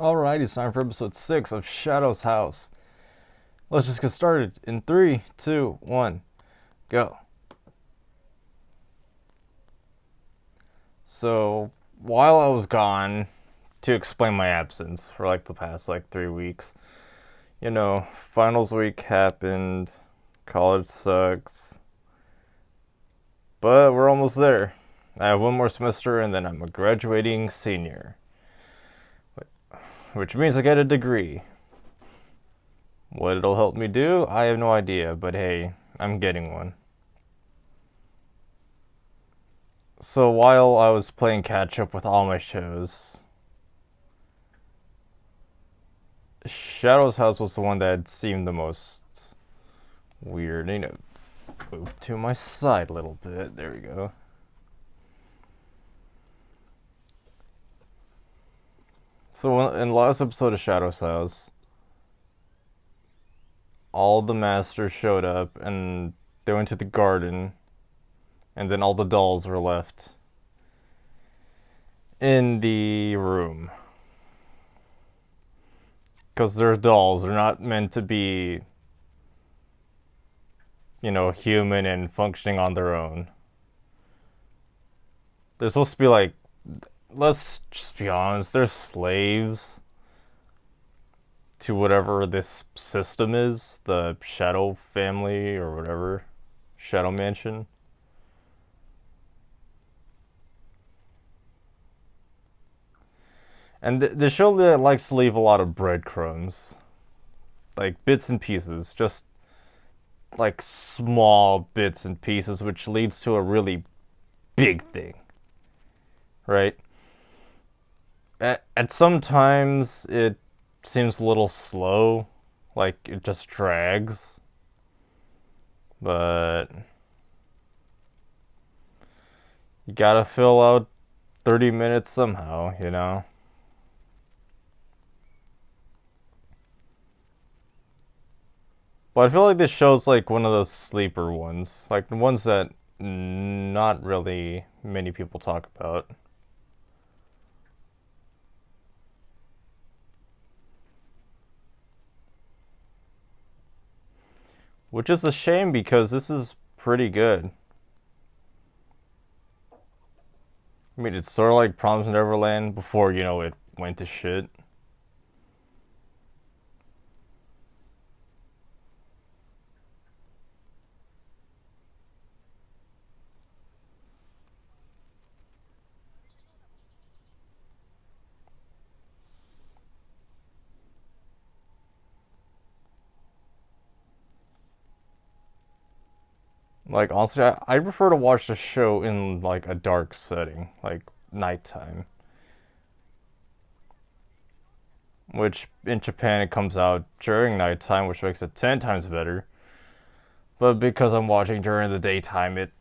Alrighty, it's time for episode 6 of Shadow's House. Let's just get started in 3, 2, 1, go. So, while I was gone, to explain my absence for like the past 3 weeks, finals week happened, college sucks, but we're almost there. I have one more semester and then I'm a graduating senior, which means I get a degree. What it'll help me do, I have no idea, but hey, I'm getting one. So while I was playing catch up with all my shows, Shadow's House was the one that seemed the most weird. Move to my side a little bit. There we go. So in the last episode of Shadow's House, all the masters showed up and they went to the garden, and then all the dolls were left in the room. Because they're dolls, they're not meant to be, human and functioning on their own. They're supposed to be let's just be honest, they're slaves to whatever this system is, the Shadow family or whatever, Shadow Mansion. And the show likes to leave a lot of breadcrumbs, like bits and pieces, just like small bits and pieces, which leads to a really big thing, right? At some times it seems a little slow, like it just drags, but you gotta fill out 30 minutes somehow. But I feel like this show's like one of those sleeper ones, like the ones that not really many people talk about. Which is a shame because this is pretty good. I mean, it's sort of like Promised Neverland before, it went to shit. Like, honestly, I prefer to watch the show in, like, a dark setting, like nighttime. Which, in Japan, it comes out during nighttime, which makes it 10 times better. But because I'm watching during the daytime, it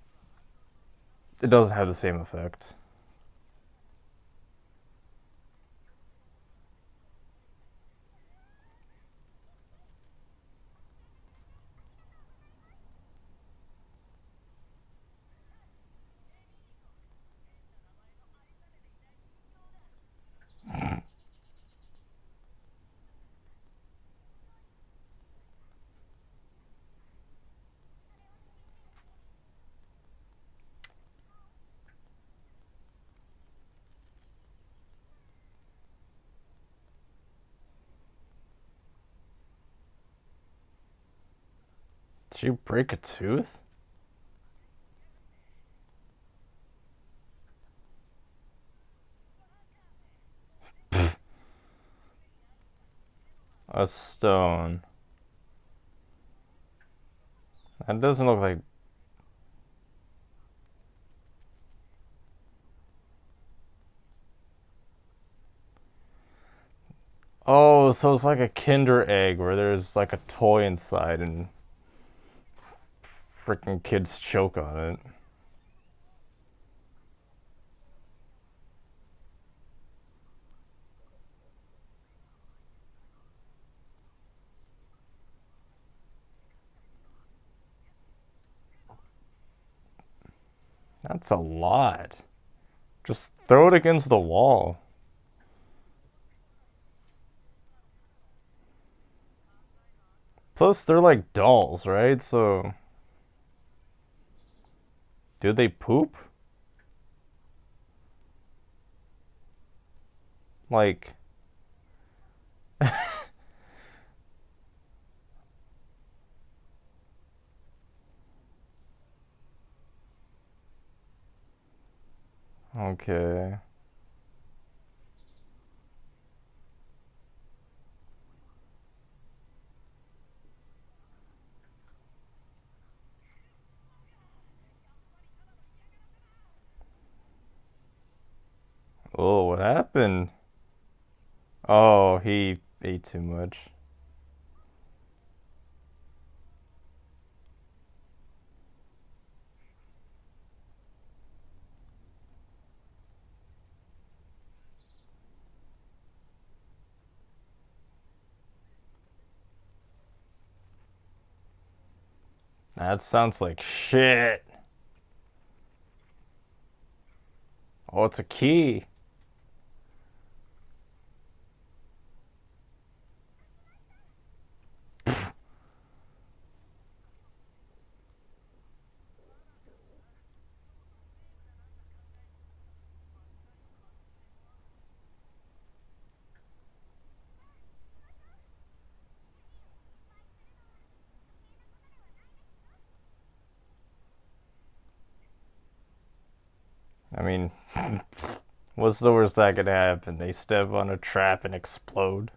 doesn't have the same effect. Did you break a tooth? A stone. That doesn't look like. Oh, so it's like a Kinder egg where there's like a toy inside and freaking kids choke on it. That's a lot. Just throw it against the wall. Plus, they're like dolls, right? So, do they poop? Like, okay. Oh, what happened? Oh, he ate too much. That sounds like shit. Oh, it's a key. I mean, what's the worst that could happen? They step on a trap and explode.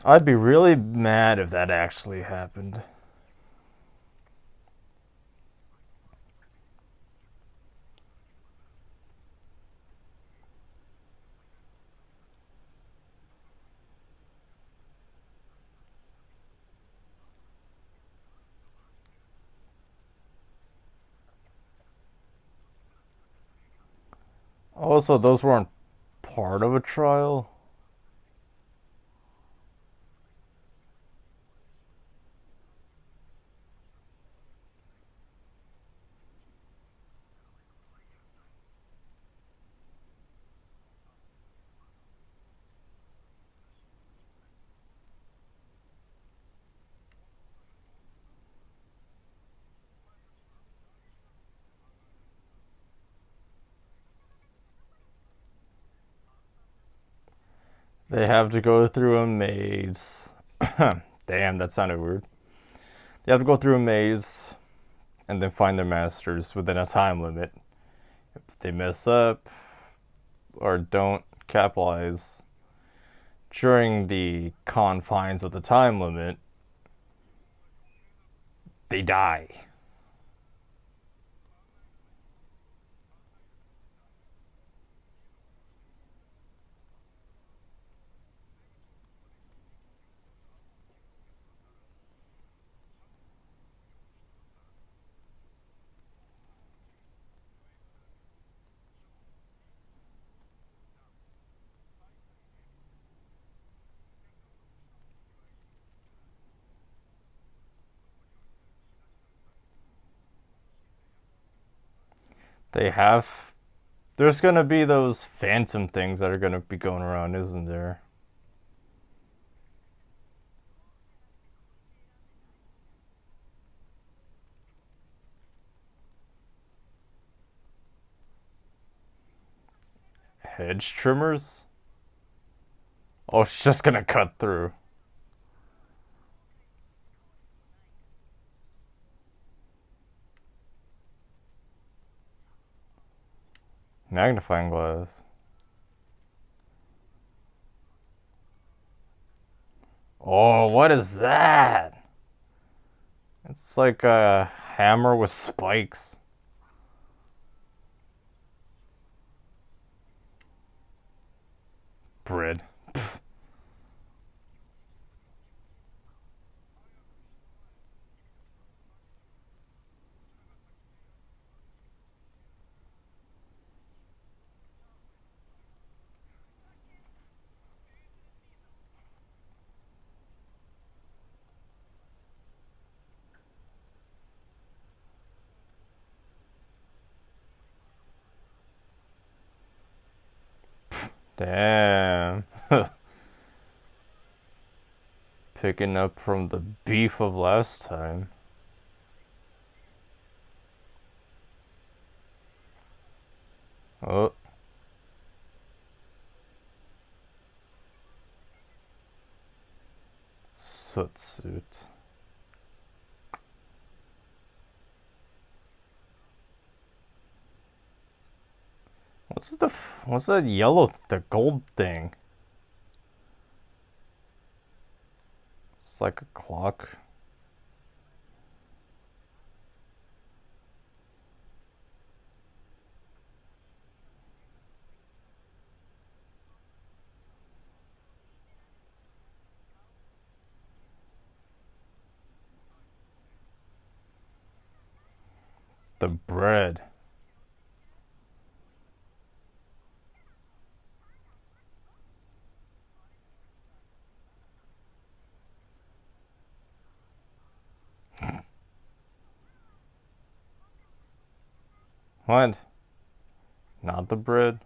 I'd be really mad if that actually happened. Also, those weren't part of a trial. They have to go through a maze. Damn, that sounded weird. They have to go through a maze and then find their masters within a time limit. If they mess up or don't capitalize during the confines of the time limit, they die. They have. There's gonna be those phantom things that are gonna be going around, isn't there? Hedge trimmers? Oh, she's just gonna cut through. Magnifying glass. Oh, what is that? It's like a hammer with spikes. Bread. Damn. Picking up from the beef of last time. Oh. Soot suit. What's that yellow, the gold thing? It's like a clock. The bread. What? Not the bread?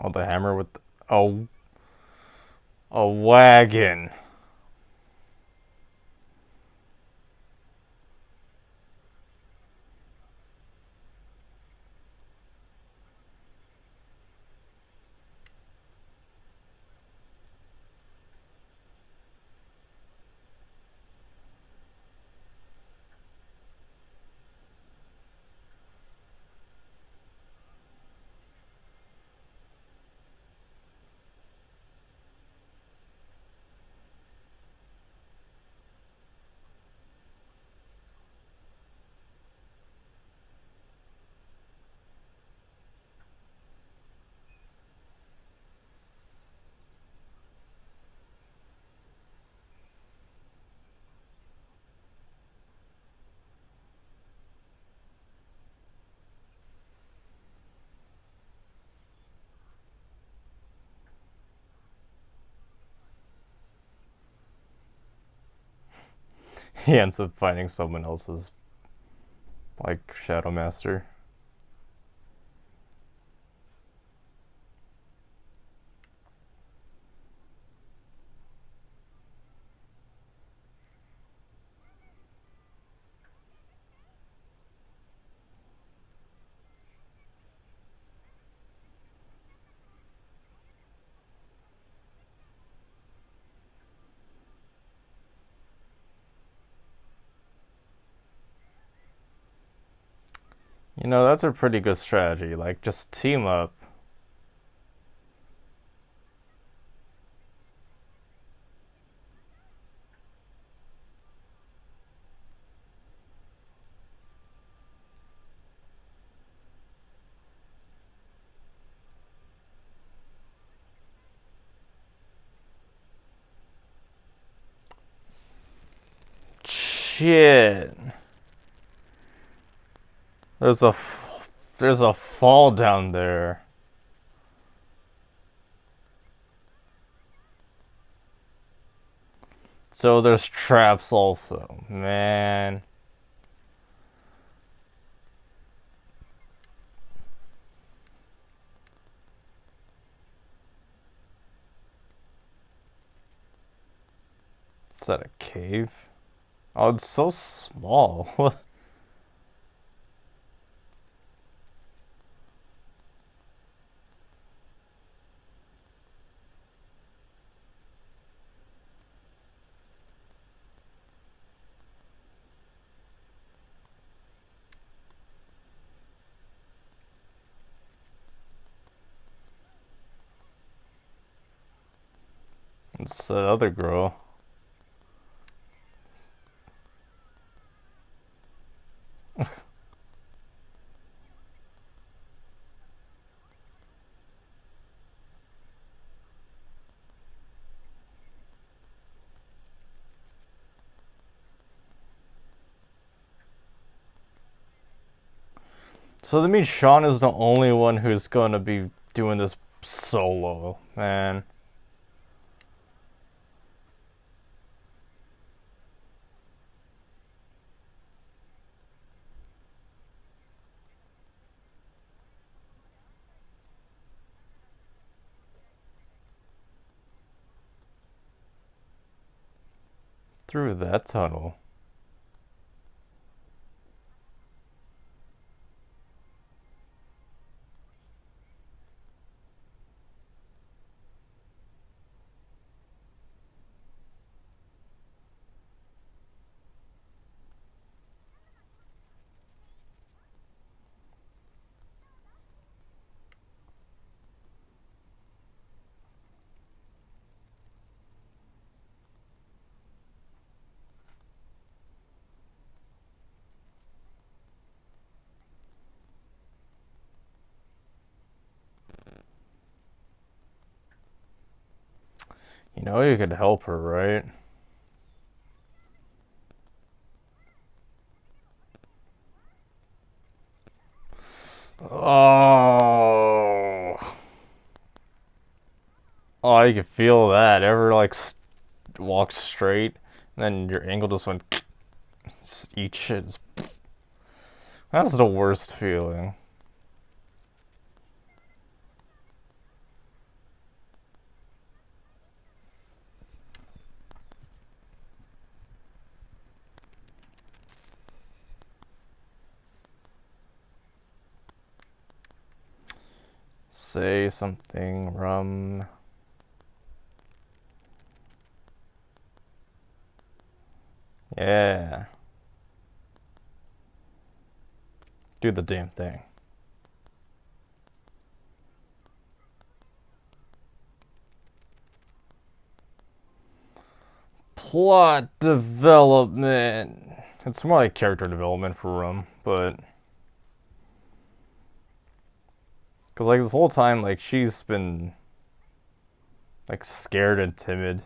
Oh, the hammer with the, oh, a wagon. He ends up finding someone else's, like, Shadow Master. You know, that's a pretty good strategy. Like, just team up. Shit. There's a there's a fall down there. So there's traps also. Man. Is that a cave? Oh, it's so small. It's that other girl. So that means Sean is the only one who's gonna be doing this solo, man. Through that tunnel. You know you could help her, right? Oh. Oh, you can feel that. Ever like walk straight, and then your ankle just went. Eat shit. That's the worst feeling. Say something, rum. Yeah. Do the damn thing. Plot development. It's more like character development for Rum, but because like this whole time, like she's been like scared and timid.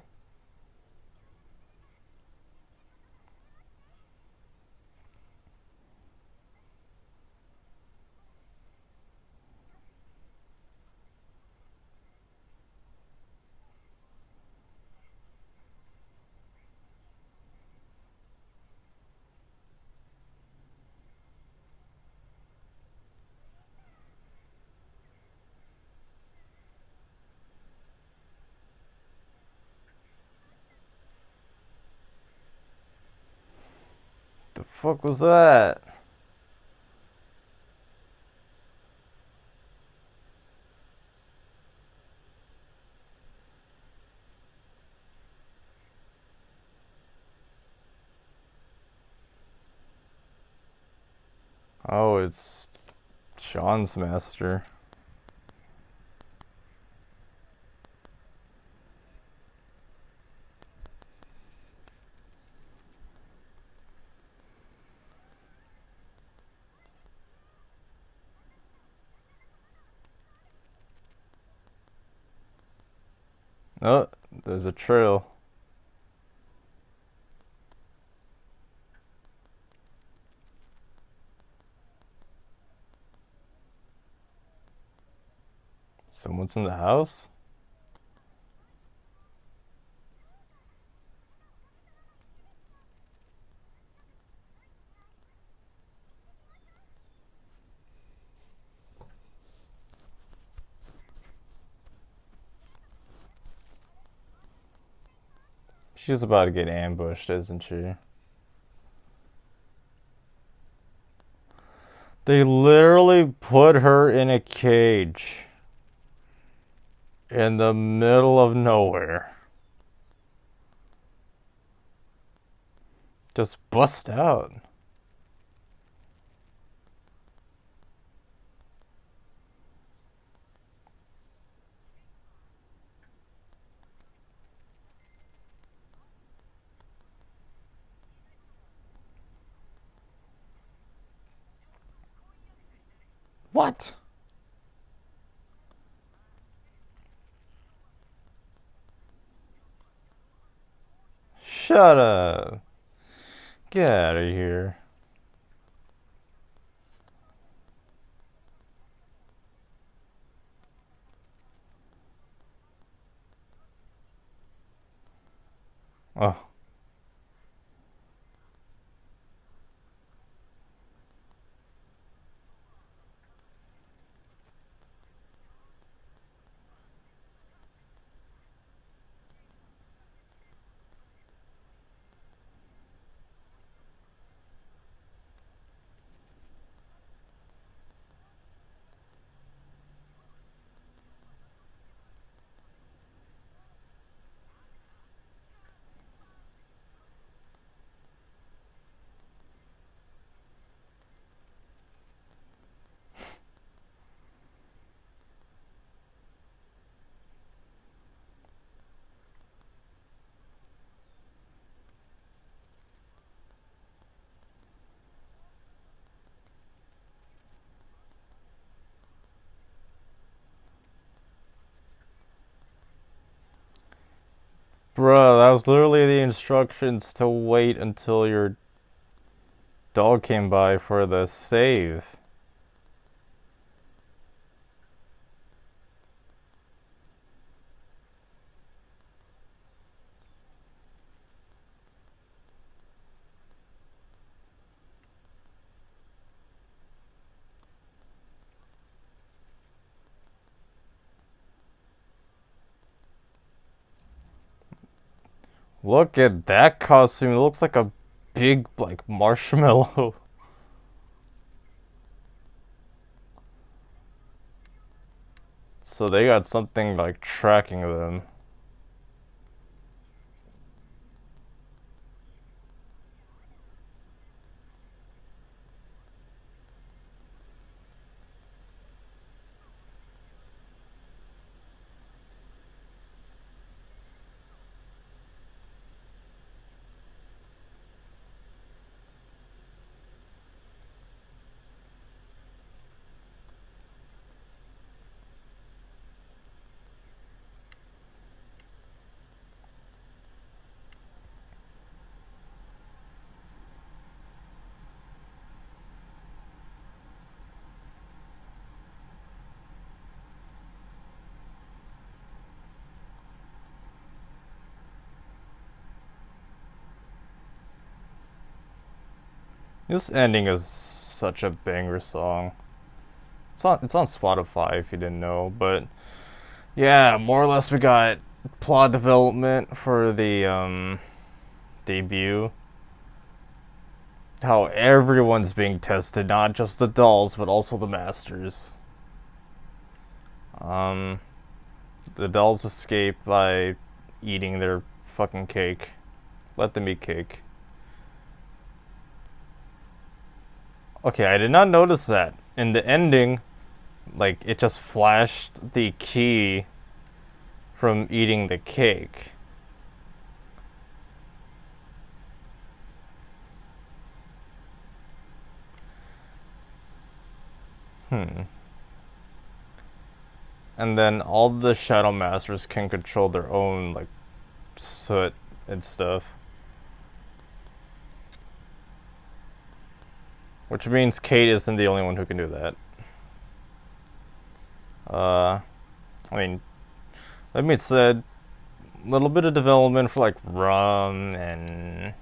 The fuck was that? Oh, it's Sean's master. Oh, there's a trail. Someone's in the house? She's about to get ambushed, isn't she? They literally put her in a cage in the middle of nowhere. Just bust out. What? Shut up. Get out of here. Oh. Bruh, that was literally the instructions to wait until your dog came by for the save. Look at that costume. It looks like a big, like, marshmallow. So they got something, like, tracking them. This ending is such a banger song. It's on Spotify if you didn't know, but yeah, more or less we got plot development for the debut. How everyone's being tested, not just the dolls, but also the masters. Um, the dolls escape by eating their fucking cake. Let them eat cake. Okay, I did not notice that. In the ending, like, it just flashed the key from eating the cake. Hmm. And then all the Shadow Masters can control their own, like, soot and stuff. Which means Kate isn't the only one who can do that. Uh, I mean, that being said, a little bit of development for, like, Rum and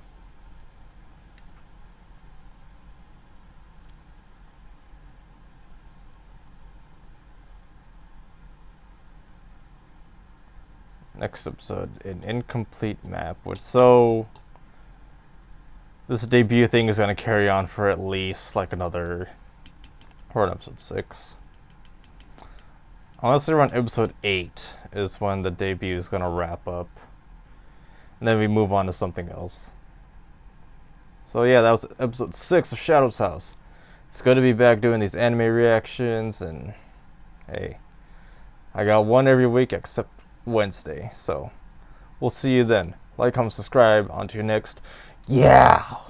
next episode, an incomplete map. Which, so this debut thing is gonna carry on for at least like another, or an episode 6. Honestly, around episode 8 is when the debut is gonna wrap up, and then we move on to something else. So yeah, that was episode 6 of Shadow's House. It's good to be back doing these anime reactions, and hey, I got one every week except Wednesday. So we'll see you then. Like, comment, subscribe. On to your next. Yeah!